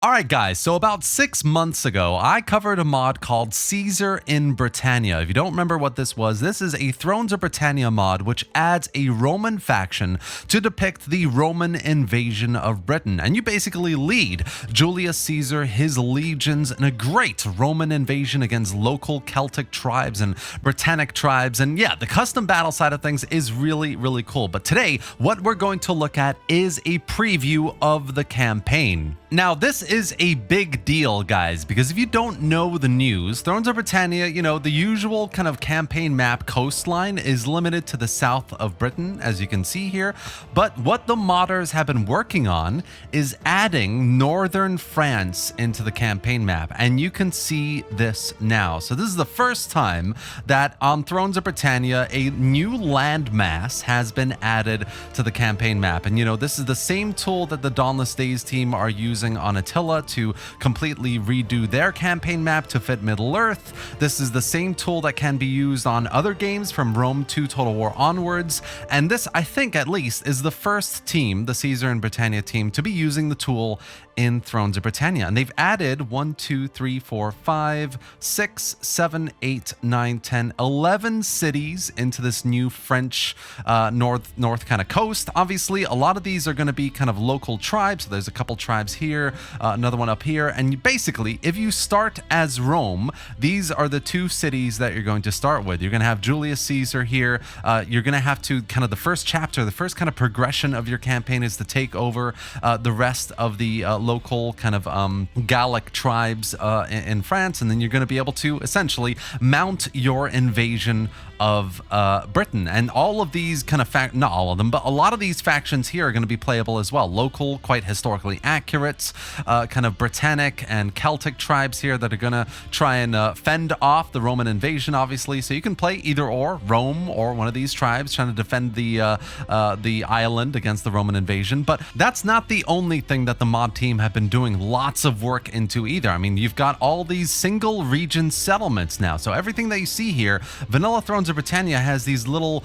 Alright guys, so about 6 months ago, I covered a mod called Caesar in Britannia. If you don't remember what this is a Thrones of Britannia mod which adds a Roman faction to depict the Roman invasion of Britain. And you basically lead Julius Caesar, his legions, in a great Roman invasion against local Celtic tribes and Britannic tribes. And yeah, the custom battle side of things is really cool. But today, what we're going to look at is a preview of the campaign. Now, this is a big deal, guys, because if you don't know the news, Thrones of Britannia, the usual kind of campaign map coastline is limited to the south of Britain, as you can see here. But what the modders have been working on is adding northern France into the campaign map, and you can see this now. So this is the first time that on Thrones of Britannia, a new landmass has been added to the campaign map. And this is the same tool that the Dauntless Days team are using on Attila to completely redo their campaign map to fit Middle-earth. This is the same tool that can be used on other games from Rome 2 Total War onwards. And this, I think at least, is the first team, the Caesar in Britannia team, to be using the tool in Thrones of Britannia. And they've added 1, 2, 3, 4, 5, 6, 7, 8, 9, 10, 11 cities into this new French north kind of coast. Obviously, a lot of these are going to be kind of local tribes. So there's a couple tribes here, another one up here. And basically, if you start as Rome, these are the two cities that you're going to start with. You're going to have Julius Caesar here. You're going to have to kind of the first chapter, the first kind of progression of your campaign is to take over the rest of the local kind of Gallic tribes in France, and then you're going to be able to essentially mount your invasion of Britain. And all of these kind of not all of them, but a lot of these factions here are going to be playable as well. Local, quite historically accurate, kind of Britannic and Celtic tribes here that are going to try and fend off the Roman invasion, obviously. So you can play either or, Rome or one of these tribes trying to defend the island against the Roman invasion. But that's not the only thing that the mod team have been doing lots of work into either. I mean, you've got all these single region settlements now. So everything that you see here, Vanilla Thrones of Britannia has these little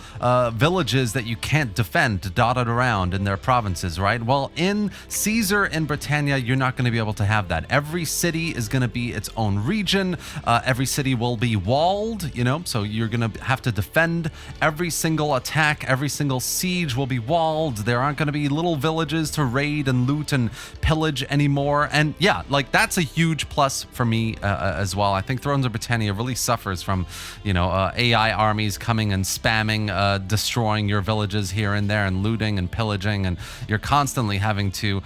villages that you can't defend dotted around in their provinces, right? Well, in Caesar in Britannia, you're not going to be able to have that. Every city is going to be its own region. Every city will be walled, so you're going to have to defend every single attack. Every single siege will be walled. There aren't going to be little villages to raid and loot and pillage anymore. And yeah, like that's a huge plus for me as well. I think Thrones of Britannia really suffers from, AI armies coming and spamming, destroying your villages here and there and looting and pillaging, and you're constantly having to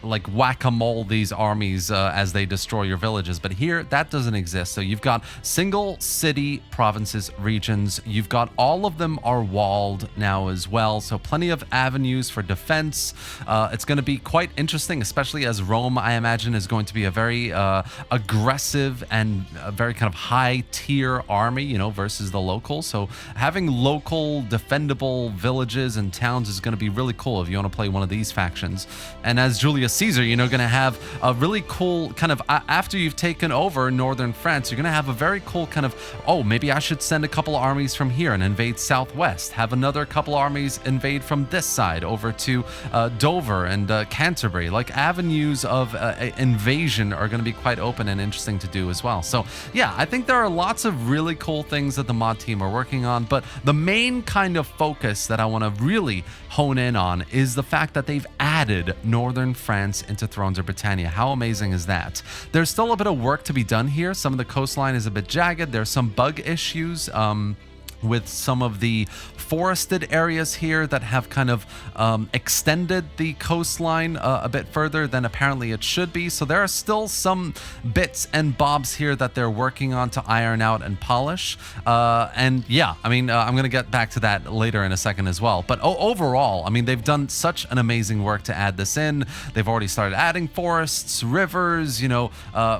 like whack-a-mole these armies as they destroy your villages. But here, that doesn't exist. So you've got single city, provinces, regions. You've got all of them are walled now as well. So plenty of avenues for defense. It's going to be quite interesting, especially as Rome, I imagine, is going to be a very aggressive and a very kind of high-tier army, versus the local. So having local defendable villages and towns is going to be really cool if you want to play one of these factions. And as Julius Caesar, you're going to have a really cool kind of, after you've taken over northern France, you're going to have a very cool kind of, oh, maybe I should send a couple armies from here and invade southwest, have another couple armies invade from this side over to Dover and Canterbury. Like avenues of invasion are going to be quite open and interesting to do as well. So yeah, I think there are lots of really cool things that the mod team are working on, but the main kind of focus that I want to really hone in on is the fact that they've added northern France into Thrones of Britannia. How amazing is that? There's still a bit of work to be done here. Some of the coastline is a bit jagged. There's some bug issues with some of the forested areas here that have kind of extended the coastline a bit further than apparently it should be. So there are still some bits and bobs here that they're working on to iron out and polish. And yeah, I mean, I'm going to get back to that later in a second as well. But overall, I mean, they've done such an amazing work to add this in. They've already started adding forests, rivers,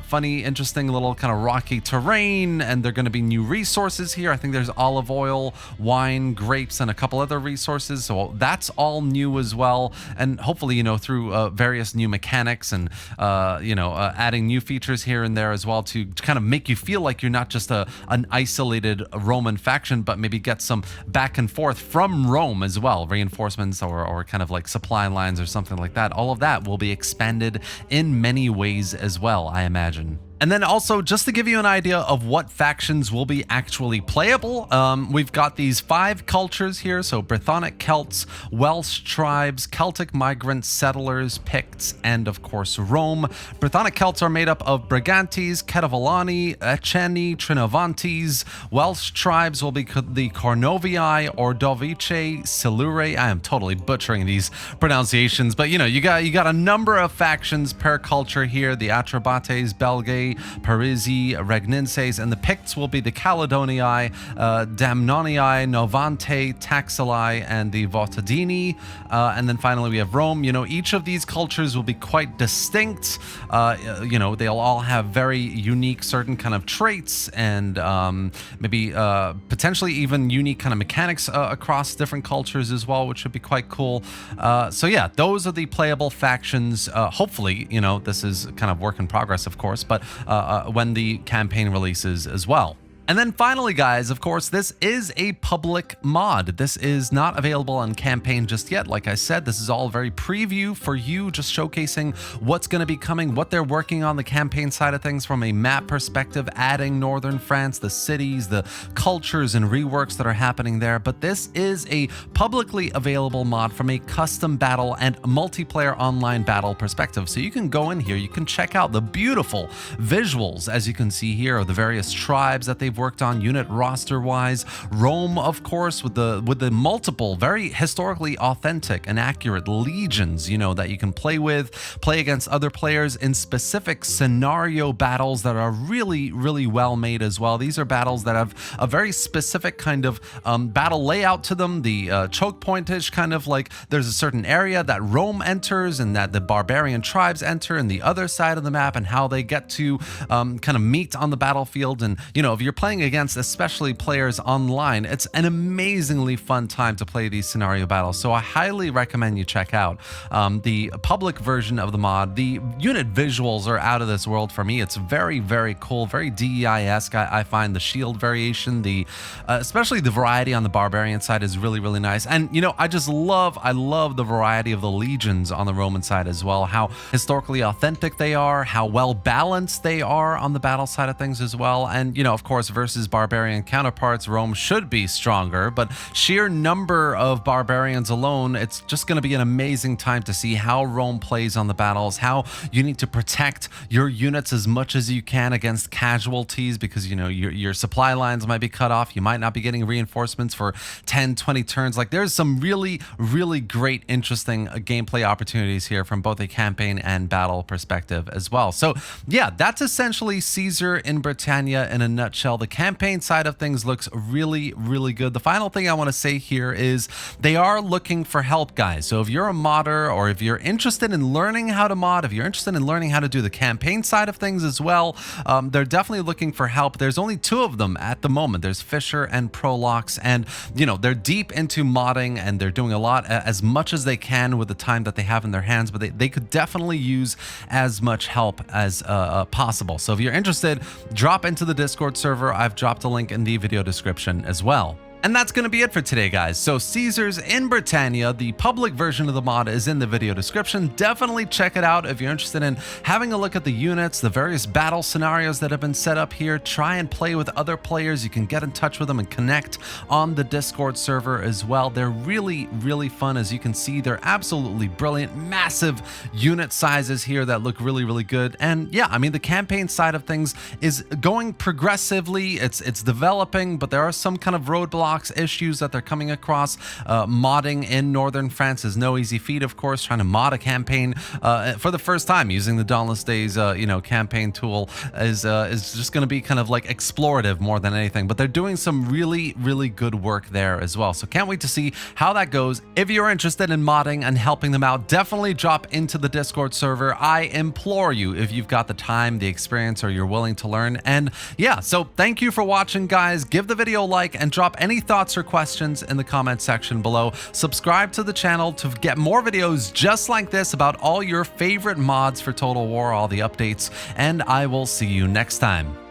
funny, interesting little kind of rocky terrain, and there are going to be new resources here. I think there's olive oil, wine, grapes, and a couple other resources. So that's all new as well. And hopefully, through various new mechanics and, adding new features here and there as well to kind of make you feel like you're not just an isolated Roman faction, but maybe get some back and forth from Rome as well, reinforcements or kind of like supply lines or something like that. All of that will be expanded in many ways as well, I imagine. And then also, just to give you an idea of what factions will be actually playable, we've got these 5 cultures here. So Brythonic Celts, Welsh tribes, Celtic migrants, settlers, Picts, and of course Rome. Brythonic Celts are made up of Brigantes, Catavolani, Eceni, Trinovantes. Welsh tribes will be the Cornovii, Ordovice, Silure. I am totally butchering these pronunciations, but you got a number of factions per culture here. The Atrebates, Belgae, Parisi, Regnenses, and the Picts will be the Caledonii, Damnonii, Novante, Taxili, and the Votadini. And then finally we have Rome. Each of these cultures will be quite distinct. They'll all have very unique certain kind of traits and maybe potentially even unique kind of mechanics across different cultures as well, which would be quite cool. So yeah, those are the playable factions. Hopefully, this is kind of work in progress, of course, but when the campaign releases as well. And then finally, guys, of course, this is a public mod. This is not available on campaign just yet. Like I said, this is all very preview for you, just showcasing what's going to be coming, what they're working on the campaign side of things from a map perspective, adding northern France, the cities, the cultures and reworks that are happening there. But this is a publicly available mod from a custom battle and multiplayer online battle perspective. So you can go in here, you can check out the beautiful visuals, as you can see here, of the various tribes that they've worked on unit roster wise. Rome, of course, with the multiple very historically authentic and accurate legions, that you can play against other players in specific scenario battles that are really, really well made as well. These are battles that have a very specific kind of battle layout to them. The choke pointage, kind of like there's a certain area that Rome enters and that the barbarian tribes enter, and the other side of the map, and how they get to kind of meet on the battlefield. And if you're playing against especially players online, it's an amazingly fun time to play these scenario battles. So I highly recommend you check out the public version of the mod. The unit visuals are out of this world for me. It's very, very cool, very DEI-esque. I find the shield variation, especially the variety on the barbarian side is really, really nice. And I love the variety of the legions on the Roman side as well, how historically authentic they are, how well balanced they are on the battle side of things as well. And of course, versus barbarian counterparts, Rome should be stronger, but sheer number of barbarians alone, it's just going to be an amazing time to see how Rome plays on the battles, how you need to protect your units as much as you can against casualties, because your supply lines might be cut off, you might not be getting reinforcements for 10-20 turns. Like, there's some really, really great, interesting gameplay opportunities here from both a campaign and battle perspective as well. So yeah, that's essentially Caesar in Britannia in a nutshell. The campaign side of things looks really, really good. The final thing I want to say here is they are looking for help, guys. So if you're a modder, or if you're interested in learning how to mod, if you're interested in learning how to do the campaign side of things as well, they're definitely looking for help. There's only 2 of them at the moment. There's Fisher and Prolox, and they're deep into modding, and they're doing a lot, as much as they can with the time that they have in their hands, but they could definitely use as much help as possible. So if you're interested, drop into the Discord server. I've dropped a link in the video description as well. And that's going to be it for today, guys. So Caesars in Britannia, the public version of the mod, is in the video description. Definitely check it out if you're interested in having a look at the units, the various battle scenarios that have been set up here. Try and play with other players. You can get in touch with them and connect on the Discord server as well. They're really, really fun. As you can see, they're absolutely brilliant, massive unit sizes here that look really, really good. And yeah, I mean, the campaign side of things is going progressively. It's developing, but there are some kind of roadblocks, issues that they're coming across. Modding in northern France is no easy feat, of course. Trying to mod a campaign for the first time using the Dauntless Days campaign tool is just going to be kind of like explorative more than anything, but they're doing some really, really good work there as well. So can't wait to see how that goes. If you're interested in modding and helping them out, definitely drop into the Discord server. I implore you, if you've got the time, the experience, or you're willing to learn. And yeah, so thank you for watching, guys. Give the video a like and drop any any thoughts or questions in the comment section below. Subscribe to the channel to get more videos just like this about all your favorite mods for Total War, all the updates, and I will see you next time.